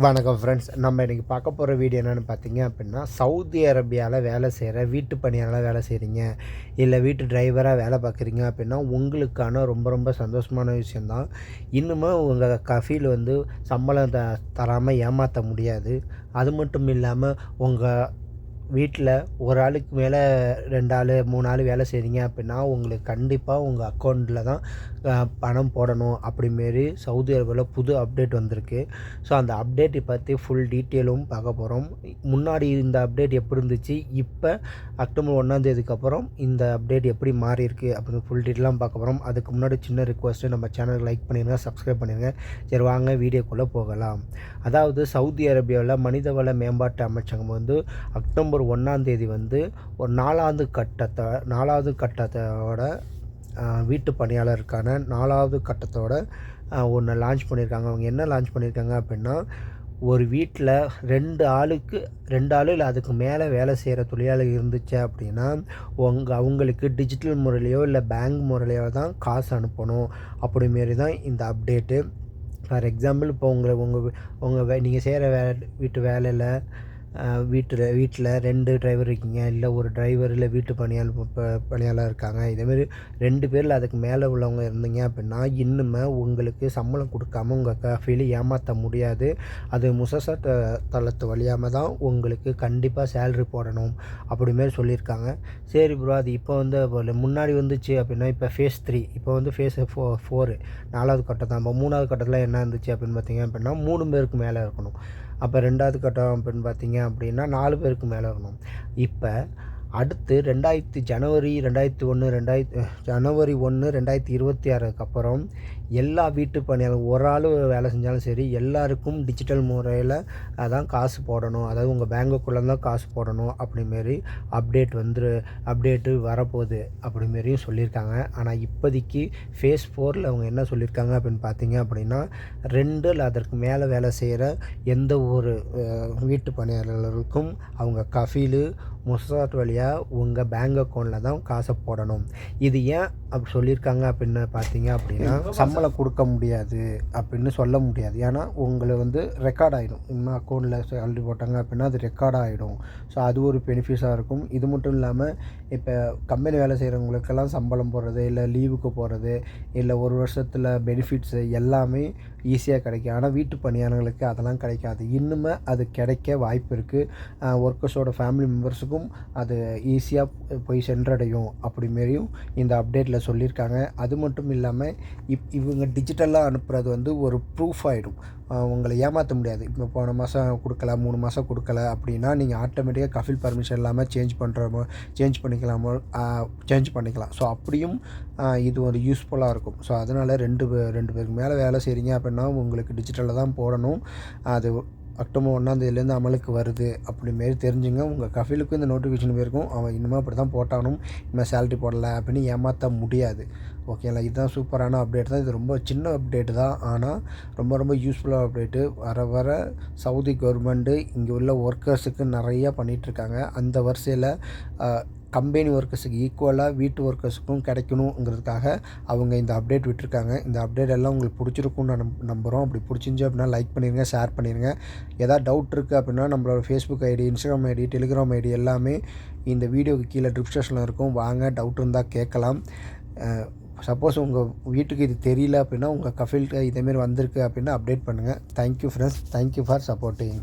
வணக்கம் ஃப்ரெண்ட்ஸ். நம்ம இன்றைக்கி பார்க்க போகிற வீடியோ என்னென்னு பார்த்தீங்க அப்படின்னா, சவுதி அரேபியாவில் வேலை செய்கிற வீட்டு பணியாளராக வேலை செய்கிறீங்க, இல்லை வீட்டு டிரைவராக வேலை பார்க்குறீங்க அப்படின்னா உங்களுக்கான ரொம்ப ரொம்ப சந்தோஷமான விஷயந்தான். இன்னுமே உங்கள் கஃபீல் சம்பளம் தராமல் ஏமாற்ற முடியாது. அது மட்டும் இல்லாமல் உங்கள் வீட்டில் ஒரு ஆளுக்கு மேலே 2 ஆள் 3 ஆள் வேலை செய்கிறீங்க அப்படின்னா உங்களுக்கு கண்டிப்பாக உங்கள் அக்கௌண்ட்டில் தான் பணம் போடணும். அப்படிமாரி சவுதி அரேபியாவில் புது அப்டேட் வந்திருக்கு. ஸோ அந்த அப்டேட்டை பற்றி ஃபுல் டீட்டெயிலும் பார்க்க போகிறோம். முன்னாடி இந்த அப்டேட் எப்படி இருந்துச்சு, இப்போ அக்டோபர் 1ஆம் அப்புறம் இந்த அப்டேட் எப்படி மாறியிருக்கு அப்படின்னு ஃபுல் டீட்டெயிலாம் பார்க்க போகிறோம். அதுக்கு முன்னாடி சின்ன ரிக்வஸ்ட்டு, நம்ம சேனலுக்கு லைக் பண்ணிடுங்க, சப்ஸ்கிரைப் பண்ணிடுங்க. சரி வாங்க வீடியோக்குள்ளே போகலாம். அதாவது சவுதி அரேபியாவில் மனிதவள மேம்பாட்டு அமைச்சகம் அக்டோபர் 1ஆம் ஒரு 4வது கட்டத்தோட வீட்டு பணியாளருக்கான 4வது கட்டத்தோட ஒன்று லான்ச் பண்ணியிருக்காங்க. அவங்க என்ன லான்ச் பண்ணியிருக்காங்க அப்படின்னா, ஒரு வீட்டில் 2 ஆள் இல்லை அதுக்கு மேலே வேலை செய்கிற தொழிலாளர் இருந்துச்சு அப்படின்னா அவங்களுக்கு டிஜிட்டல் முறையிலையோ இல்லை பேங்க் முறையிலையோ தான் காசு அனுப்பணும். அப்படிமாரி தான் இந்த அப்டேட்டு. ஃபார் எக்ஸாம்பிள், இப்போ உங்கள் நீங்கள் செய்கிற வீட்டு வேலையில் வீட்டில் 2 டிரைவர் இருக்கீங்க, இல்லை ஒரு டிரைவர் இல்லை வீட்டு பணியாளர் இருக்காங்க. இதேமாரி 2 பேரில் அதுக்கு மேலே உள்ளவங்க இருந்தீங்க அப்படின்னா இன்னுமே உங்களுக்கு சம்பளம் கொடுக்காம உங்கள் கஃபீல் ஏமாற்ற முடியாது. அது முசசா தளத்து வழியாமல் தான் உங்களுக்கு கண்டிப்பாக சேல்ரி போடணும் அப்படிமாரி சொல்லியிருக்காங்க. சரி ப்ரோ, அது இப்போ முன்னாடி வந்துச்சு அப்படின்னா இப்போ ஃபேஸ் 3, இப்போ ஃபேஸ் 4 4வது கட்டம் தான். இப்போ 3வது கட்டத்தில் என்ன இருந்துச்சு அப்படின்னு பார்த்தீங்க அப்படின்னா 3 பேருக்கு மேலே இருக்கணும். அப்போ 2வது கட்டம் அப்படின்னு பார்த்தீங்க அப்படின்னா 4 பேருக்கு மேலே இருக்கணும். இப்போ அடுத்து ஜனவரி 1 அப்புறம் எல்லா வீட்டு பணியாளர் ஒரு ஆள் வேலை செஞ்சாலும் சரி எல்லாருக்கும் டிஜிட்டல் முறையில் அதான் காசு போடணும். அதாவது உங்கள் பேங்குக்குள்ளே தான் காசு போடணும். அப்படிமாரி அப்டேட்டு வரப்போகுது அப்படிமாரியும் சொல்லியிருக்காங்க. ஆனால் இப்போதைக்கு ஃபேஸ் 4ல் அவங்க என்ன சொல்லியிருக்காங்க அப்படின்னு பார்த்தீங்க அப்படின்னா 2 இல்லை அதற்கு மேலே வேலை செய்கிற எந்த ஒரு வீட்டு பணியாளர்களுக்கும் அவங்க கஃபீலு முசாட் வழியாக உங்கள் பேங்க் அக்கௌண்ட்டில் தான் காசை போடணும். இது ஏன் அப்படி சொல்லியிருக்காங்க அப்படின்னு பார்த்தீங்க அப்படின்னா, சம்பளம் கொடுக்க முடியாது அப்படின்னு சொல்ல முடியாது. ஏன்னா உங்களை ரெக்கார்ட் ஆகிடும். இன்னும் அக்கௌண்ட்டில் சேலரி போட்டாங்க அப்படின்னா அது ரெக்கார்ட் ஆகிடும். ஸோ அது ஒரு பெனிஃபிட்ஸாக இருக்கும். இது மட்டும் இல்லாமல் இப்போ கம்பெனி வேலை செய்கிறவங்களுக்கெல்லாம் சம்பளம் போடுறது, இல்லை லீவுக்கு போகிறது, இல்லை ஒரு வருஷத்தில் பெனிஃபிட்ஸு எல்லாமே ஈஸியாக கிடைக்கும். ஆனால் வீட்டு பணியாளர்களுக்கு அதெல்லாம் கிடைக்காது. இன்னுமே அது கிடைக்க வாய்ப்பு இருக்குது. ஒர்க்கர்ஸோட ஃபேமிலி மெம்பர்ஸுக்கும் அது ஈஸியாக போய் சென்றடையும் அப்படிமாரியும் இந்த அப்டேட்டில் சொல்லியிருக்காங்க. அது மட்டும் இல்லாமல் இவங்க டிஜிட்டலாக அனுப்புகிறது ஒரு ப்ரூஃப் ஆகிடும். உங்களை ஏமாற்ற முடியாது. இப்போ போன மாதம் கொடுக்கல, 3 மாதம் கொடுக்கல அப்படின்னா நீங்கள் ஆட்டோமேட்டிக்காக கஃபீல் பர்மிஷன் இல்லாமல் சேஞ்ச் பண்ணிக்கலாம். ஸோ அப்படியும் இது ஒரு யூஸ்ஃபுல்லாக இருக்கும். ஸோ அதனால் 2 பேருக்கு மேலே வேலை செய்கிறீங்க அப்படின்னா உங்களுக்கு டிஜிட்டலில் தான் போடணும். அது அக்டோபர் 1ஆம் அமலுக்கு வருது அப்படிமாரி தெரிஞ்சுங்க. உங்கள் கஃபீலுக்கும் இந்த நோட்டிஃபிகேஷன் போயிருக்கும். அவன் இன்னுமே அப்படி தான் போட்டாகணும், இனிமேல் சேலரி போடலை அப்படின்னு ஏமாற்ற முடியாது. ஓகேங்களா? இதுதான் சூப்பரான அப்டேட் தான். இது ரொம்ப சின்ன அப்டேட்டு தான், ஆனால் ரொம்ப ரொம்ப யூஸ்ஃபுல்லாக அப்டேட்டு. வர சவுதி கவர்மெண்ட்டு இங்கே உள்ள ஒர்க்கர்ஸுக்கு நிறையா பண்ணிகிட்ருக்காங்க. அந்த வரிசையில் கம்பெனி ஒர்க்கர்ஸுக்கு ஈக்குவலாக வீட்டு ஒர்க்கர்ஸுக்கும் கிடைக்கணுங்கிறதுக்காக அவங்க இந்த அப்டேட் விட்டுருக்காங்க. இந்த அப்டேட் எல்லாம் உங்களுக்கு பிடிச்சிருக்குன்னு நம்புகிறோம். அப்படி பிடிச்சிருந்துச்சி அப்படின்னா லைக் பண்ணிடுங்க, ஷேர் பண்ணிடுங்க. எதாவது டவுட் இருக்குது அப்படின்னா நம்மளோட Facebook ID, Instagram ID, Telegram ID எல்லாமே இந்த வீடியோக்கு கீழே டிஸ்கிரிப்ஷனில் இருக்கும். வாங்க, டவுட் இருந்தால் கேட்கலாம். சப்போஸ் உங்கள் வீட்டுக்கு இது தெரியல அப்படின்னா உங்கள் கஃபீல்க்கு இதேமாரி வந்திருக்கு அப்படின்னா அப்டேட் பண்ணுங்கள். Thank you friends. Thank you for supporting.